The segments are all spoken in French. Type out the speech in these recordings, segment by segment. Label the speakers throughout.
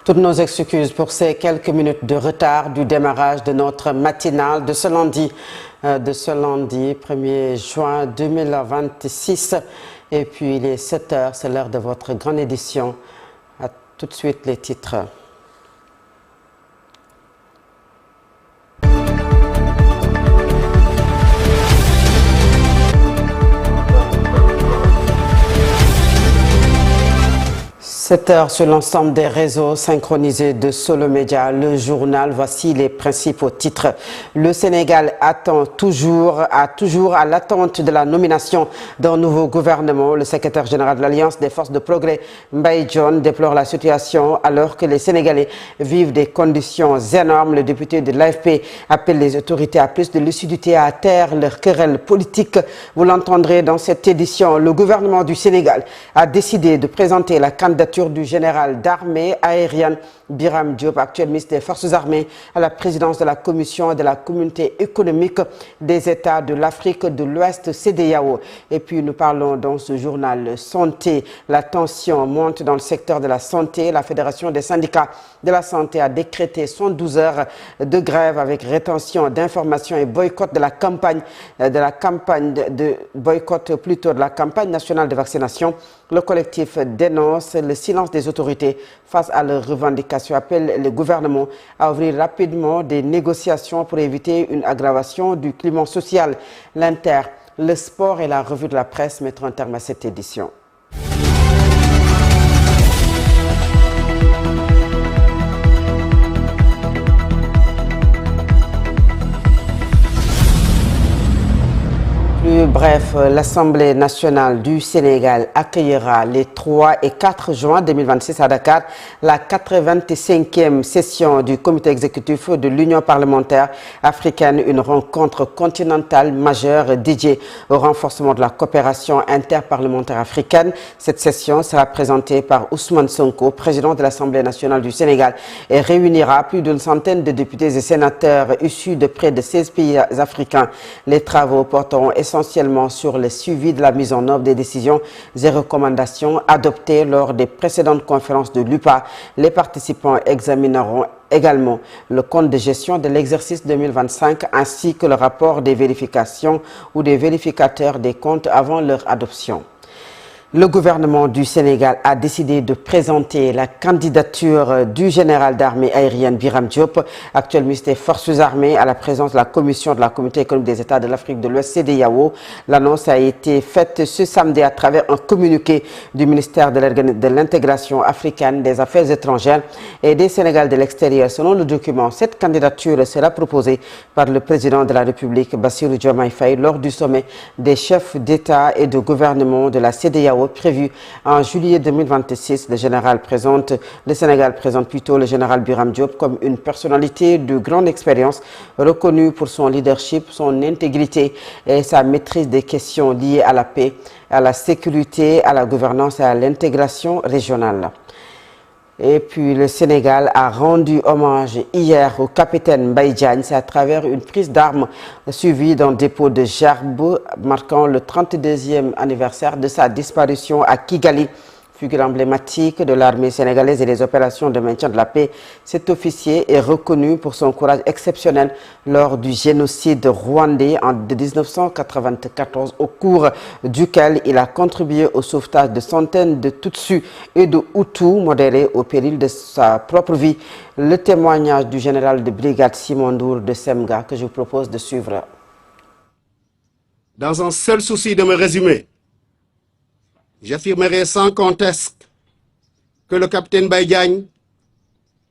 Speaker 1: Toutes nos excuses pour ces quelques minutes de retard du démarrage de notre matinale de ce lundi 1er juin 2026. Et puis il est 7 heures, c'est l'heure de votre grande édition. À tout de suite les titres. Sept heures sur l'ensemble des réseaux synchronisés de Solo Média, le journal. Voici les principaux titres. Le Sénégal attend toujours à l'attente de la nomination d'un nouveau gouvernement. Le secrétaire général de l'Alliance des forces de progrès, Mbaye Dione, déplore la situation alors que les Sénégalais vivent des conditions énormes. Le député de l'AFP appelle les autorités à plus de lucidité, à taire leurs querelles politiques. Vous l'entendrez dans cette édition. Le gouvernement du Sénégal a décidé de présenter la candidature du général d'armée aérienne Biram Diop, actuel ministre des Forces armées, à la présidence de la Commission de la Communauté économique des États de l'Afrique de l'Ouest, CEDEAO. Et puis nous parlons dans ce journal santé. La tension monte dans le secteur de la santé. La Fédération des syndicats de la santé a décrété 112 heures de grève avec rétention d'informations et boycott de la campagne nationale de vaccination. Le collectif dénonce le silence des autorités face à leurs revendications, appelle le gouvernement à ouvrir rapidement des négociations pour éviter une aggravation du climat social. L'Inter, le sport et la revue de la presse mettront un terme à cette édition. Bref, l'Assemblée nationale du Sénégal accueillera les 3 et 4 juin 2026 à Dakar la 85e session du comité exécutif de l'Union parlementaire africaine, une rencontre continentale majeure dédiée au renforcement de la coopération interparlementaire africaine. Cette session sera présentée par Ousmane Sonko, président de l'Assemblée nationale du Sénégal, et réunira plus d'une centaine de députés et sénateurs issus de près de 16 pays africains. Les travaux porteront essentiellement sur le suivi de la mise en œuvre des décisions et recommandations adoptées lors des précédentes conférences de l'UPA. Les participants examineront également le compte de gestion de l'exercice 2025 ainsi que le rapport des vérifications ou des vérificateurs des comptes avant leur adoption. Le gouvernement du Sénégal a décidé de présenter la candidature du général d'armée aérienne Biram Diop, actuel ministre des Forces armées, à la présence de la Commission de la Communauté économique des États de l'Afrique de l'Ouest, CEDEAO. L'annonce a été faite ce samedi à travers un communiqué du ministère de l'Intégration africaine, des Affaires étrangères et des Sénégal de l'extérieur. Selon le document, cette candidature sera proposée par le président de la République, Bassirou Diomaye Faye, lors du sommet des chefs d'État et de gouvernement de la CEDEAO prévu en juillet 2026. Le Sénégal présente plutôt le général Biram Diop comme une personnalité de grande expérience, reconnue pour son leadership, son intégrité et sa maîtrise des questions liées à la paix, à la sécurité, à la gouvernance et à l'intégration régionale. Et puis le Sénégal a rendu hommage hier au capitaine Mbaye Diagne. C'est à travers une prise d'armes suivie d'un dépôt de gerbes marquant le 32e anniversaire de sa disparition à Kigali. Figure emblématique de l'armée sénégalaise et des opérations de maintien de la paix, cet officier est reconnu pour son courage exceptionnel lors du génocide rwandais en 1994, au cours duquel il a contribué au sauvetage de centaines de Tutsis et de Hutus modérés au péril de sa propre vie. Le témoignage du général de brigade Simon Ndour de Semga que je vous propose de suivre.
Speaker 2: Dans un seul souci de me résumer, j'affirmerai sans conteste que le capitaine Mbaye Diagne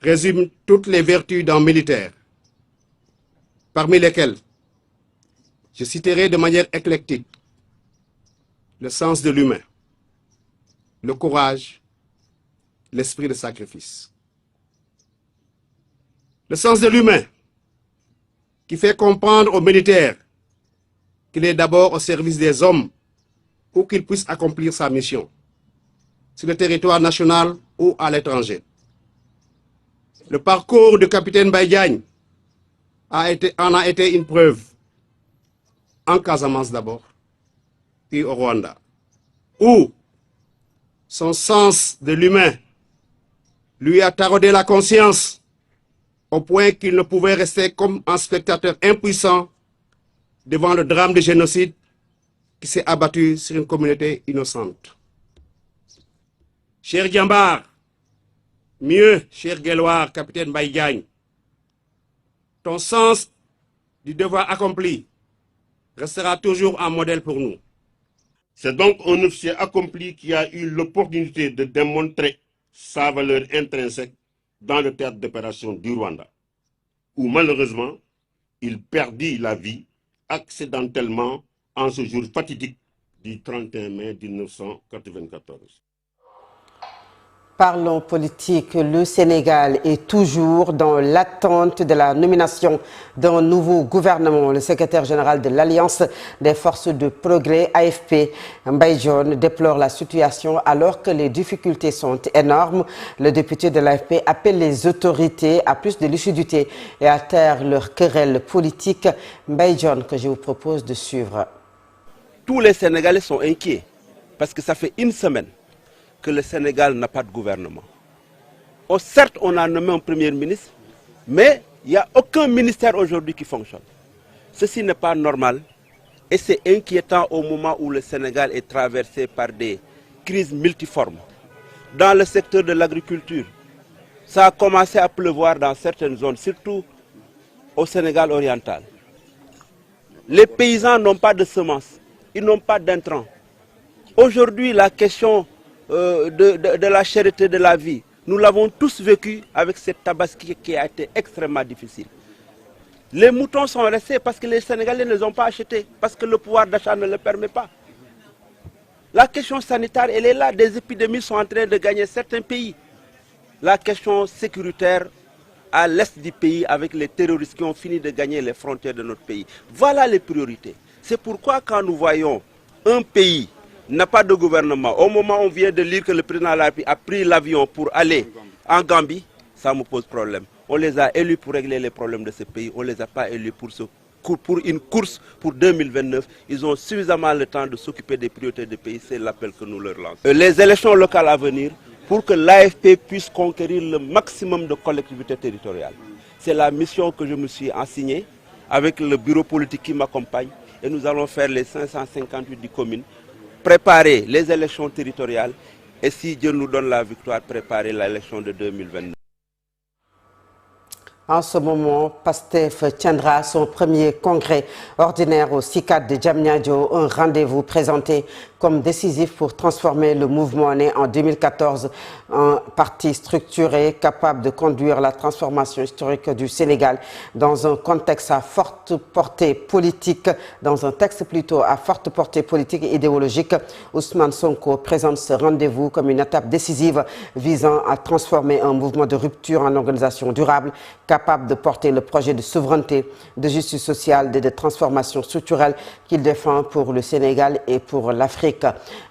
Speaker 2: résume toutes les vertus d'un militaire, parmi lesquelles je citerai de manière éclectique le sens de l'humain, le courage, l'esprit de sacrifice. Le sens de l'humain qui fait comprendre aux militaires qu'il est d'abord au service des hommes où qu'il puisse accomplir sa mission, sur le territoire national ou à l'étranger. Le parcours du capitaine Mbaye Diagne en a été une preuve, en Casamance d'abord, puis au Rwanda, où son sens de l'humain lui a taraudé la conscience au point qu'il ne pouvait rester comme un spectateur impuissant devant le drame de génocide qui s'est abattu sur une communauté innocente. Cher Djambar, mieux, cher Guelwaar, capitaine Baïgagne, ton sens du devoir accompli restera toujours un modèle pour nous.
Speaker 3: C'est donc un officier accompli qui a eu l'opportunité de démontrer sa valeur intrinsèque dans le théâtre d'opération du Rwanda, où malheureusement, il perdit la vie accidentellement en ce jour fatidique du 31 mai 1994.
Speaker 1: Parlons politique. Le Sénégal est toujours dans l'attente de la nomination d'un nouveau gouvernement. Le secrétaire général de l'Alliance des forces de progrès, AFP, Mbaye Dione, déplore la situation alors que les difficultés sont énormes. Le député de l'AFP appelle les autorités à plus de lucidité et à taire leurs querelles politiques. Mbaye Dione, que je vous propose de suivre.
Speaker 4: Tous les Sénégalais sont inquiets parce que ça fait une semaine que le Sénégal n'a pas de gouvernement. Certes, on a nommé un premier ministre, mais il n'y a aucun ministère aujourd'hui qui fonctionne. Ceci n'est pas normal et c'est inquiétant au moment où le Sénégal est traversé par des crises multiformes. Dans le secteur de l'agriculture, ça a commencé à pleuvoir dans certaines zones, surtout au Sénégal oriental. Les paysans n'ont pas de semences, ils n'ont pas d'intrants. Aujourd'hui, la question de la cherté de la vie, nous l'avons tous vécu avec cette tabaski qui a été extrêmement difficile. Les moutons sont restés parce que les Sénégalais ne les ont pas achetés, parce que le pouvoir d'achat ne le permet pas. La question sanitaire, elle est là, des épidémies sont en train de gagner certains pays. La question sécuritaire à l'est du pays avec les terroristes qui ont fini de gagner les frontières de notre pays. Voilà les priorités. C'est pourquoi quand nous voyons un pays n'a pas de gouvernement, au moment où on vient de lire que le président de la République a pris l'avion pour aller en Gambie, ça me pose problème. On les a élus pour régler les problèmes de ce pays, on ne les a pas élus pour une course pour 2029. Ils ont suffisamment le temps de s'occuper des priorités du pays, c'est l'appel que nous leur lançons. Les élections locales à venir, pour que l'AFP puisse conquérir le maximum de collectivités territoriales. C'est la mission que je me suis assignée avec le bureau politique qui m'accompagne et nous allons faire les 558 du communes, préparer les élections territoriales et si Dieu nous donne la victoire, préparer l'élection de 2029.
Speaker 1: En ce moment, PASTEF tiendra son premier congrès ordinaire au CICAD de Diamniadio, un rendez-vous présenté comme décisif pour transformer le mouvement né en 2014 en parti structuré capable de conduire la transformation historique du Sénégal dans un contexte à forte portée politique, dans un texte plutôt à forte portée politique et idéologique. Ousmane Sonko présente ce rendez-vous comme une étape décisive visant à transformer un mouvement de rupture en organisation durable, capable de porter le projet de souveraineté, de justice sociale et de transformation structurelle qu'il défend pour le Sénégal et pour l'Afrique.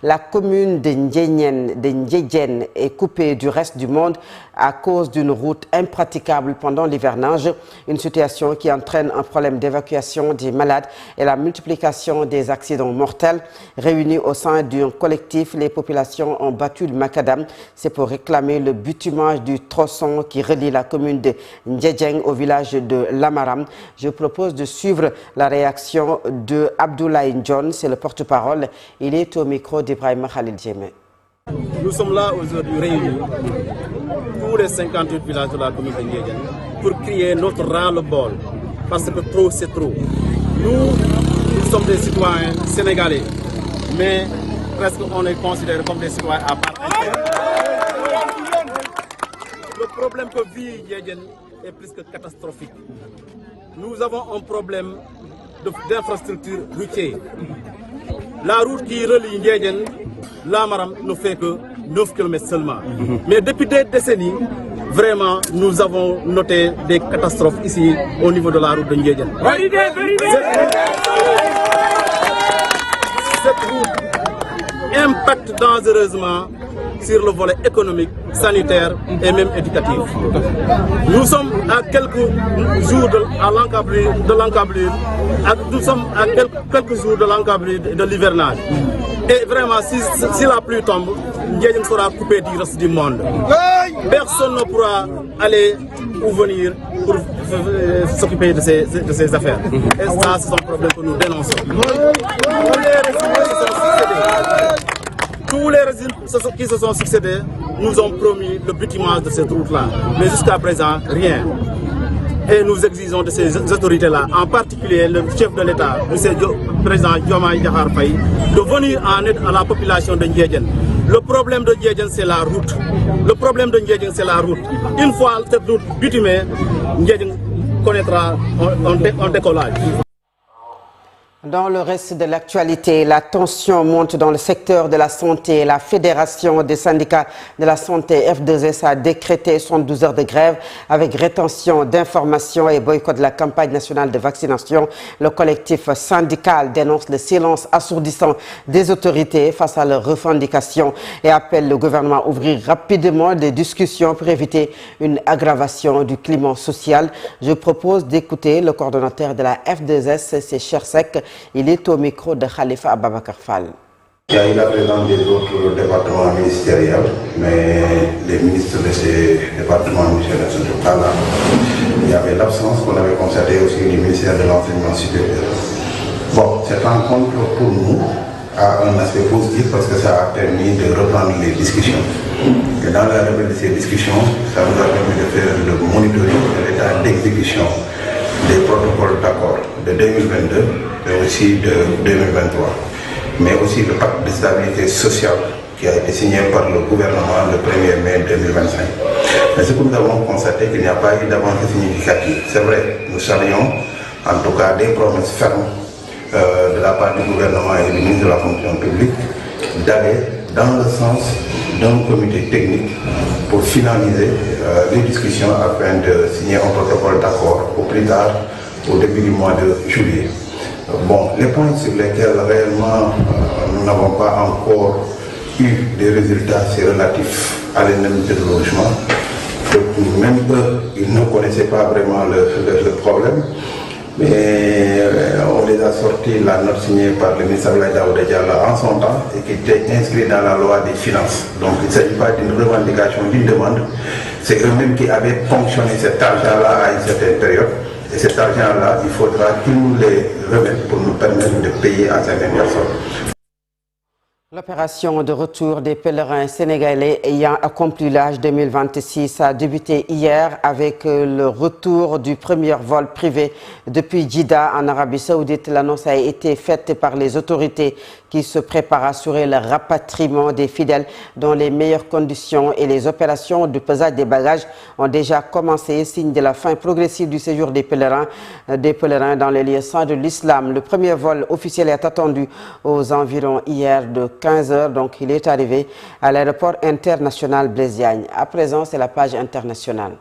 Speaker 1: La commune de Ndiédiène est coupée du reste du monde à cause d'une route impraticable pendant l'hivernage, une situation qui entraîne un problème d'évacuation des malades et la multiplication des accidents mortels. Réunis au sein d'un collectif, les populations ont battu le macadam. C'est pour réclamer le bitumage du tronçon qui relie la commune de Ndiédiène au village de Lamaram. Je propose de suivre la réaction de Abdoulaye John, c'est le porte-parole. Il est au micro d'Ibrahim Khalil Djemé.
Speaker 5: Nous sommes là aujourd'hui réunis, tous les 58 villages de la commune de Ndiédiène, pour crier notre ras-le-bol, parce que trop c'est trop. Nous sommes des citoyens sénégalais, mais presque on est considérés comme des citoyens à part entière. Le problème que vit Ndiédiène est plus que catastrophique. Nous avons un problème d'infrastructure routière. La route qui relie Ndiédiène, Lamaram ne fait que 9 km seulement. Mais depuis des décennies, vraiment, nous avons noté des catastrophes ici au niveau de la route de Ndiédiène. Cette route impacte dangereusement sur le volet économique, sanitaire et même éducatif. Nous sommes à quelques jours de l'encablure, nous sommes à quelques jours de l'encablure de l'hivernage. Et vraiment, si la pluie tombe, Ndiédiène sera coupé du reste du monde. Personne ne pourra aller ou venir pour s'occuper de ces affaires. Et ça, c'est un problème que nous dénonçons. Tous les régimes qui se sont succédés nous ont promis le bitumage de cette route-là. Mais jusqu'à présent, rien. Et nous exigeons de ces autorités-là, en particulier le chef de l'État, le président Diomaye Diakhar Faye, de venir en aide à la population de Ndiédiène. Le problème de Ndiédiène, c'est la route. Le problème de Ndiédiène, c'est la route. Une fois cette route bitumée, Ndiédiène connaîtra un décollage.
Speaker 1: Dans le reste de l'actualité, la tension monte dans le secteur de la santé. La Fédération des syndicats de la santé F2S a décrété 72 heures de grève avec rétention d'informations et boycott de la campagne nationale de vaccination. Le collectif syndical dénonce le silence assourdissant des autorités face à leurs revendications et appelle le gouvernement à ouvrir rapidement des discussions pour éviter une aggravation du climat social. Je propose d'écouter le coordonnateur de la F2S, c'est Chersek. Il est au micro de Khalifa Ababakar Fall.
Speaker 6: Il y a eu la présence des autres départements ministériels, mais les ministres de ces départements ne sont pas là. Il y avait l'absence qu'on avait constatée aussi du ministère de l'Enseignement supérieur. Bon, cette rencontre pour nous a un aspect positif parce que ça a permis de reprendre les discussions. Et dans la reprise de ces discussions, ça nous a permis de faire le monitoring de l'état d'exécution des protocoles d'accord de 2022 et aussi de 2023, mais aussi le pacte de stabilité sociale qui a été signé par le gouvernement le 1er mai 2025. Mais ce que nous avons constaté, qu'il n'y a pas eu d'avancée significative. C'est vrai, nous saluons en tout cas des promesses fermes de la part du gouvernement et du ministre de la fonction publique d'aller dans le sens d'un comité technique pour finaliser les discussions afin de signer un protocole d'accord au plus tard au début du mois de juillet. Bon, les points sur lesquels réellement nous n'avons pas encore eu des résultats, c'est relatif à l'indemnité de logement. Même eux, ils ne connaissaient pas vraiment le problème. Mais on les a sortis la note signée par le ministre Abdoulaye Daouda Diallo en son temps et qui était inscrite dans la loi des finances. Donc il ne s'agit pas d'une revendication, d'une demande. C'est eux-mêmes qui avaient ponctionné cet argent-là à une certaine période. Et cet argent-là, il faudra qu'ils nous les remettent pour nous permettre de payer à certaines personnes.
Speaker 1: L'opération de retour des pèlerins sénégalais ayant accompli l'âge 2026 a débuté hier avec le retour du premier vol privé depuis Djidda en Arabie Saoudite. L'annonce a été faite par les autorités qui se préparent à assurer le rapatriement des fidèles dans les meilleures conditions et les opérations de pesage des bagages ont déjà commencé, signe de la fin progressive du séjour des pèlerins dans les lieux saints de l'islam. Le premier vol officiel est attendu aux environs hier de 15 heures, donc il est arrivé à l'aéroport international Blaise Diagne. À présent, c'est la page internationale.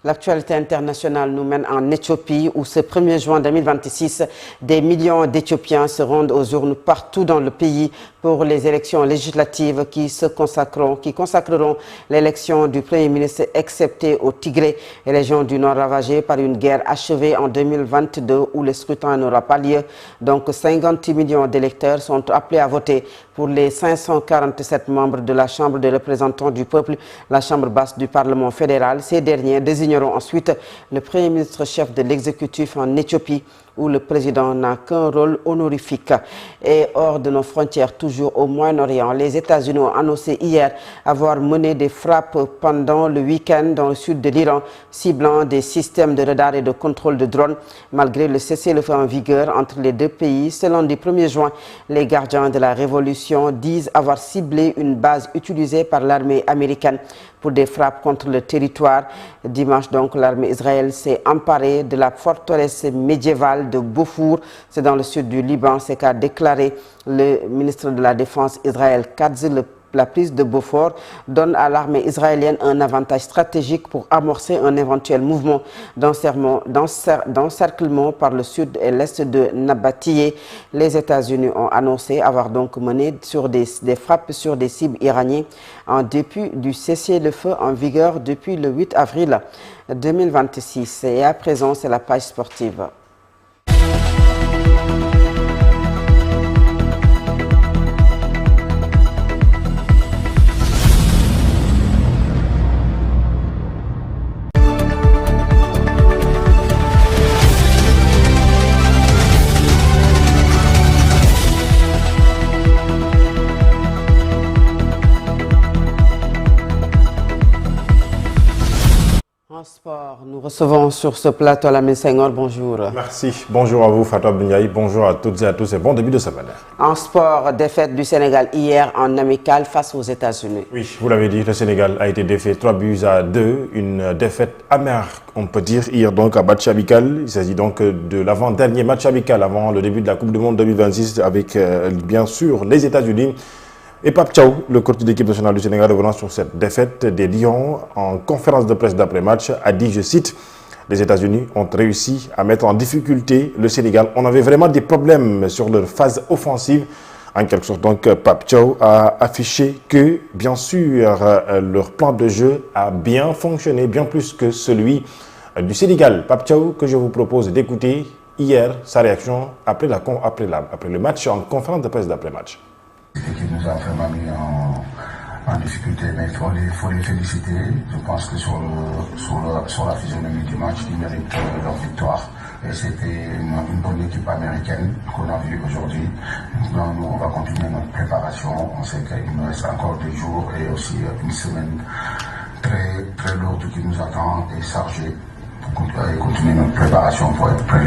Speaker 1: L'actualité internationale nous mène en Éthiopie où ce 1er juin 2026, des millions d'Éthiopiens se rendent aux urnes partout dans le pays pour les élections législatives qui consacreront l'élection du Premier ministre excepté au Tigré, région du Nord ravagée par une guerre achevée en 2022 où le scrutin n'aura pas lieu. Donc 50 millions d'électeurs sont appelés à voter pour les 547 membres de la Chambre des représentants du peuple, la Chambre basse du Parlement fédéral. Ces derniers désigneront ensuite le Premier ministre chef de l'exécutif en Éthiopie où le président n'a qu'un rôle honorifique. Et hors de nos frontières, toujours au Moyen-Orient, les États-Unis ont annoncé hier avoir mené des frappes pendant le week-end dans le sud de l'Iran, ciblant des systèmes de radar et de contrôle de drones. Malgré le cessez-le-feu en vigueur entre les deux pays, ce lundi 1er juin, les gardiens de la révolution disent avoir ciblé une base utilisée par l'armée américaine pour des frappes contre le territoire. Dimanche, donc, l'armée israélienne s'est emparée de la forteresse médiévale de Beaufour. C'est dans le sud du Liban, c'est qu'a déclaré le ministre de la Défense Israël Katz. Le la prise de Beaufort donne à l'armée israélienne un avantage stratégique pour amorcer un éventuel mouvement d'encerclement par le sud et l'est de Nabatiyeh. Les États-Unis ont annoncé avoir donc mené sur des frappes sur des cibles iraniennes en dépit du cessez-le-feu en vigueur depuis le 8 avril 2026. Et à présent, c'est la page sportive. En sport, nous recevons sur ce plateau Lamine Senghor. Bonjour.
Speaker 7: Merci. Bonjour à vous, Fatou Abdoulaye. Bonjour à toutes et à tous et bon début de semaine.
Speaker 1: En sport, défaite du Sénégal hier en amical face aux États-Unis.
Speaker 7: Oui, vous l'avez dit, le Sénégal a été défait 3-2. Une défaite amère, on peut dire, hier donc à match amical. Il s'agit donc de l'avant-dernier match amical avant le début de la Coupe du Monde 2026 avec bien sûr les États-Unis. Et Pape Thiaw, le coach de l'équipe nationale du Sénégal, revenant sur cette défaite des Lions en conférence de presse d'après-match, a dit, je cite, « Les États-Unis ont réussi à mettre en difficulté le Sénégal. On avait vraiment des problèmes sur leur phase offensive. » En quelque sorte, donc, Pape Thiaw a affiché que, bien sûr, leur plan de jeu a bien fonctionné, bien plus que celui du Sénégal. Pape Thiaw, que je vous propose d'écouter hier, sa réaction après le match en conférence de presse d'après-match.
Speaker 6: L'équipe nous a vraiment mis en difficulté, mais il faut les féliciter. Je pense que sur la physionomie du match, ils méritent leur victoire. Et c'était une bonne équipe américaine qu'on a vue aujourd'hui. Donc, nous, on va continuer notre préparation. On sait qu'il nous reste encore 2 jours et aussi une semaine très, très lourde qui nous attend et chargée pour continuer notre préparation pour être prêt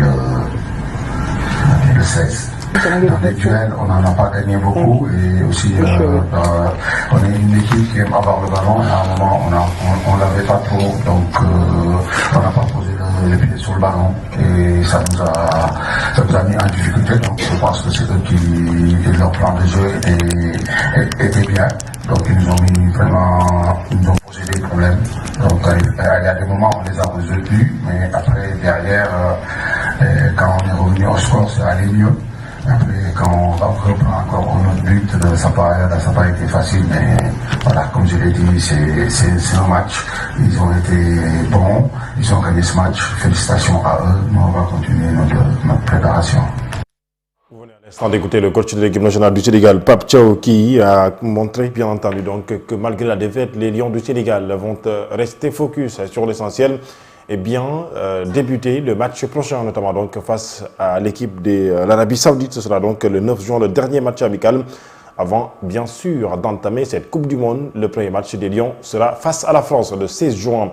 Speaker 6: le 16. Dans les duels, on n'en a pas gagné beaucoup et aussi on est une équipe qui aime avoir le ballon et à un moment on l'avait pas trop, donc on n'a pas posé les pieds sur le ballon et ça nous a mis en difficulté. Donc je pense que c'est eux qui leur plan de jeu était bien, donc ils nous ont mis vraiment, ils nous ont posé des problèmes. Donc il y a des moments où on les a résolus, mais après derrière quand on est revenu au score, c'est allé mieux. Après, quand on reprend encore notre but, ça n'a pas été facile, mais voilà, comme je l'ai dit, c'est un match. Ils ont été bons, ils ont gagné ce match. Félicitations à eux. Nous, on va continuer notre préparation.
Speaker 7: Vous venez à l'instant d'écouter le coach de l'équipe nationale du Sénégal, Pape Thiaw, qui a montré, bien entendu, donc, que malgré la défaite, les Lions du Sénégal vont rester focus sur l'essentiel et bien débuter le match prochain, notamment donc face à l'équipe de l'Arabie Saoudite. Ce sera donc le 9 juin, le dernier match amical, avant bien sûr d'entamer cette Coupe du Monde. Le premier match des Lions sera face à la France le 16 juin.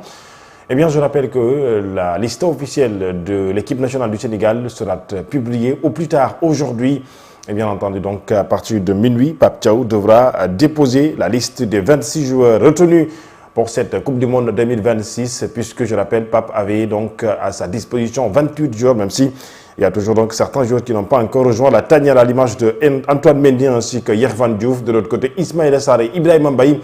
Speaker 7: Eh bien, je rappelle que la liste officielle de l'équipe nationale du Sénégal sera publiée au plus tard aujourd'hui. Et bien entendu, donc à partir de minuit, Pape Thiaw devra déposer la liste des 26 joueurs retenus pour cette Coupe du Monde 2026, puisque je rappelle, Pape avait donc à sa disposition 28 joueurs, même si il y a toujours donc certains joueurs qui n'ont pas encore rejoint la tanière à l'image de Antoine Mendy ainsi que Yervan Diouf. De l'autre côté, Ismaïla Sarr et Ibrahima Mbaye,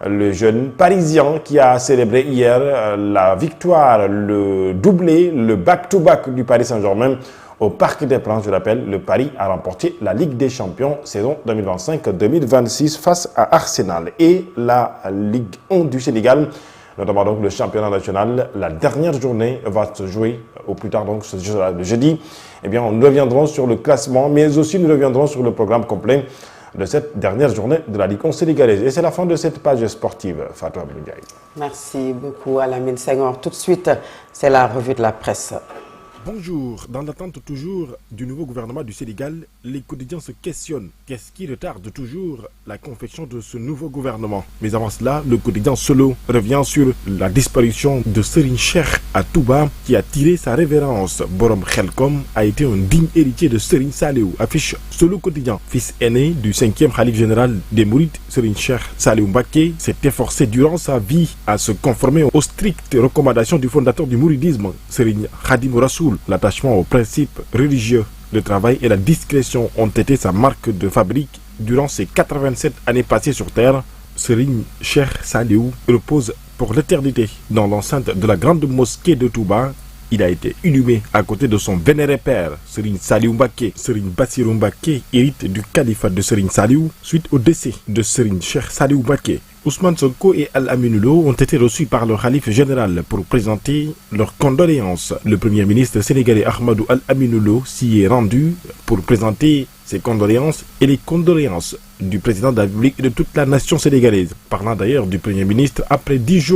Speaker 7: le jeune Parisien qui a célébré hier la victoire, le doublé, le back-to-back du Paris Saint-Germain au Parc des Princes. Je rappelle, le Paris a remporté la Ligue des Champions saison 2025-2026 face à Arsenal. Et la Ligue 1 du Sénégal, notamment donc le championnat national, la dernière journée va se jouer au plus tard, donc ce jeudi. Eh bien, nous reviendrons sur le classement, mais aussi nous reviendrons sur le programme complet de cette dernière journée de la Ligue 1 sénégalaise. Et c'est la fin de cette page sportive. Fatou Abdoulaye.
Speaker 1: Merci beaucoup à Lamine Senghor. Tout de suite, c'est la revue de la presse.
Speaker 8: Bonjour, dans l'attente toujours du nouveau gouvernement du Sénégal, les quotidiens se questionnent. Qu'est-ce qui retarde toujours la confection de ce nouveau gouvernement? Mais avant cela, le quotidien Solo revient sur la disparition de Serigne Cheikh à Touba qui a tiré sa révérence. Borom Khelkom a été un digne héritier de Serigne Saliou, affiche Solo quotidien. Fils aîné du 5e khalife général des Mourides, Serigne Cheikh Saliou Mbacké s'est efforcé durant sa vie à se conformer aux strictes recommandations du fondateur du mouridisme, Serigne Khadim Rassoul. L'attachement aux principes religieux, le travail et la discrétion ont été sa marque de fabrique durant ses 87 années passées sur terre, Serigne Cheikh Saliou repose pour l'éternité dans l'enceinte de la grande mosquée de Touba. Il a été inhumé à côté de son vénéré père, Serigne Saliou Mbacké. Serigne Bassirou Mbacké hérite du califat de Serigne Saliou suite au décès de Serigne Cheikh Saliou Mbacké. Ousmane Sonko et Al-Amine Lo ont été reçus par le khalife général pour présenter leurs condoléances. Le premier ministre sénégalais Ahmadou Al-Amine Lo s'y est rendu pour présenter ses condoléances et les condoléances du président de la République et de toute la nation sénégalaise. Parlant d'ailleurs du premier ministre après 10 jours